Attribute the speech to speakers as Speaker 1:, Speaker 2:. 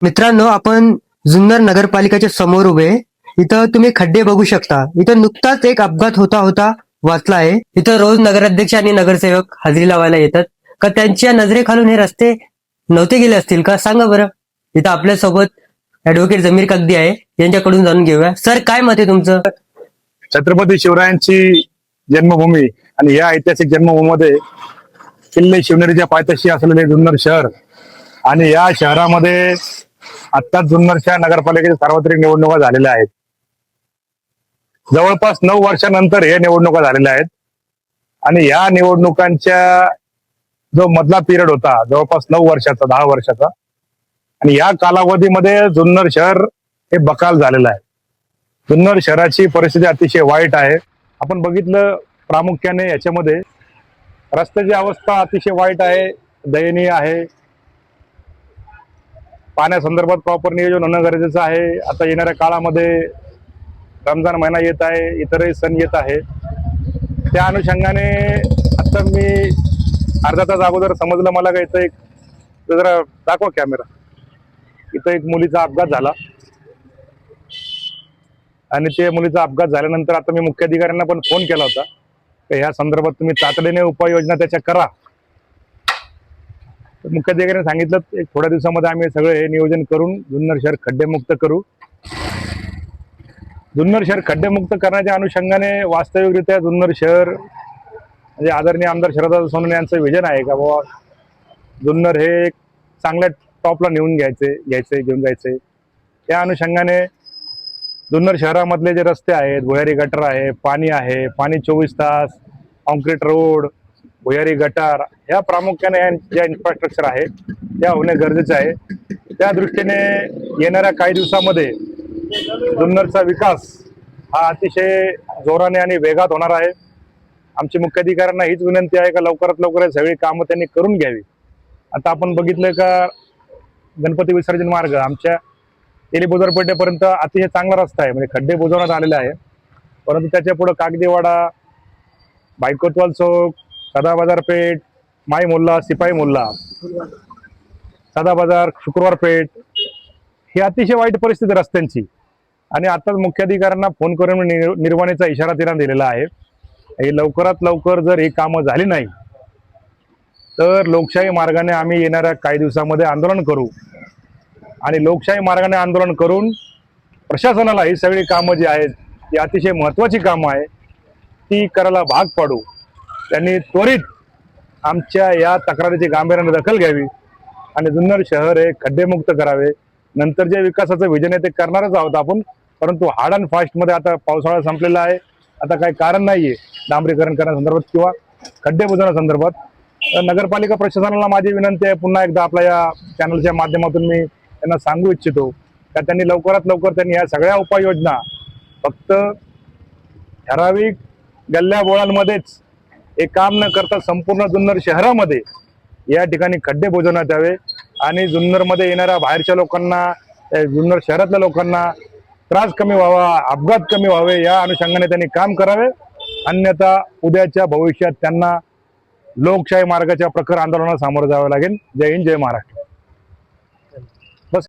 Speaker 1: मित्रांनो, आपण जुन्नर नगरपालिकेच्या समोर उभे आहे. इथं तुम्ही खड्डे बघू शकता. इथं नुकताच एक अपघात होता वाचला आहे. इथं रोज नगराध्यक्ष आणि नगरसेवक हजेरी लावायला येतात. का त्यांच्या नजरेखालून हे रस्ते नव्हते गेले असतील का? सांगा बरं. इथं आपल्यासोबत ऍडव्होकेट जमीर कागदी आहे, यांच्याकडून जाणून घेऊया. सर, काय मत आहे तुमचं?
Speaker 2: छत्रपती शिवरायांची जन्मभूमी आणि या ऐतिहासिक जन्मभूमीमध्ये किल्ले शिवनेरीच्या पायथ्याशी असलेले जुन्नर शहर आणि या शहरामध्ये आत्ताच जुन्नर शहर नगरपालिकेच्या सार्वत्रिक निवडणुका झालेल्या आहेत. जवळपास 9 वर्षानंतर हे निवडणुका झालेल्या आहेत आणि या निवडणुकांच्या जो मधला पिरियड होता जवळपास 9 वर्षाचा 10 वर्षाचा, आणि या कालावधीमध्ये जुन्नर शहर हे बकाल झालेलं आहे. जुन्नर शहराची परिस्थिती अतिशय वाईट आहे. आपण बघितलं प्रामुख्याने याच्यामध्ये रस्त्याची अवस्था अतिशय वाईट आहे, दयनीय आहे. पाण्यासंदर्भात प्रॉपर नियोजन होणं गरजेचं आहे. आता येणाऱ्या काळामध्ये रमजान महिना येत आहे, इतरही सण येत आहे. त्या अनुषंगाने आता मी अर्धा तास अगोदर समजलं मला का इथं एक, जरा दाखवा कॅमेरा, इथं एक मुलीचा अपघात झाला आणि ते मुलीचा अपघात झाल्यानंतर आता मी मुख्याधिकाऱ्यांना पण फोन केला होता की ह्या संदर्भात तुम्ही तातडीने उपाययोजना त्याच्या करा. मुख्याधिकाऱ्यांनी सांगितलं एक थोड्या दिवसामध्ये आम्ही सगळं हे नियोजन करून जुन्नर शहर खड्डेमुक्त करू. जुन्नर शहर खड्डेमुक्त करण्याच्या अनुषंगाने वास्तविकरित्या जुन्नर शहर म्हणजे आदरणीय आमदार शरद सोनवणे यांचं विजन आहे का बाबा जुन्नर हे एक चांगल्या टॉपला नेऊन घेऊन जायचे. त्या अनुषंगाने जुन्नर शहरामधले जे रस्ते आहेत, भुयारी गटार आहे, पाणी 24 तास, कॉन्क्रीट रोड, भुयारी गटार, ह्या प्रामुख्याने ज्या इन्फ्रास्ट्रक्चर आहे त्या होणे गरजेचे आहे. त्या दृष्टीने येणाऱ्या काही दिवसामध्ये जुन्नरचा विकास हा अतिशय जोराने आणि वेगात होणार आहे. आमची मुख्याधिकाऱ्यांना हीच विनंती आहे का लवकरात लवकर सगळी कामं त्यांनी करून घ्यावी. आता आपण बघितलं का गणपती विसर्जन मार्ग आमच्या तेली बुजरपेठेपर्यंत अतिशय चांगला रस्ता आहे, म्हणजे खड्डे बुजवण्यात आलेले आहे. परंतु त्याच्या पुढे कागदेवाडा, बायकोतवाल चौक, सदा बाजारपेठ, माई मोल्ला, सिपाई मोल्ला, सदा बाजार, शुक्रवार पेठ, ही अतिशय वाईट परिस्थिती रस्त्यांची. आणि आताच मुख्याधिकाऱ्यांना फोन करून निर्वाणीचा इशारा त्यांना दिलेला आहे. ही लवकरात लवकर जर ही कामं झाली नाही तर लोकशाही मार्गाने आम्ही येणाऱ्या काही दिवसामध्ये आंदोलन करू आणि लोकशाही मार्गाने आंदोलन करून प्रशासनाला ही सगळी कामं जी आहेत ती अतिशय महत्त्वाची कामं आहे ती करायला भाग पाडू. त्यांनी त्वरित आमच्या या तक्रारीची गांभीर्याने दखल घ्यावी आणि जुन्नर शहर हे खड्डेमुक्त करावे. नंतर जे विकासाचं विजन आहे ते करणारच आहोत आपण, परंतु हार्ड अँड फास्टमध्ये आता पावसाळा संपलेला आहे. आता काही कारण नाहीये डांबरीकरण करण्यासंदर्भात किंवा खड्डे बुजवण्यासंदर्भात. नगरपालिका प्रशासनाला माझी विनंती आहे, पुन्हा एकदा आपल्या या चॅनलच्या माध्यमातून मी त्यांना सांगू इच्छितो का त्यांनी लवकरात लवकर त्यांनी या सगळ्या उपाययोजना फक्त ठराविक गल्ल्या बोळांमध्येच हे काम न करता संपूर्ण जुन्नर शहरामध्ये या ठिकाणी खड्डे बुजवण्यात यावे आणि जुन्नरमध्ये येणाऱ्या बाहेरच्या लोकांना, जुन्नर शहरातल्या लोकांना त्रास कमी व्हावा, अपघात कमी व्हावे, या अनुषंगाने त्यांनी काम करावे. अन्यथा उद्याच्या भविष्यात त्यांना लोकशाही मार्गाच्या प्रखर आंदोलनाला सामोरं जावं लागेल. जय हिंद, जय महाराष्ट्र.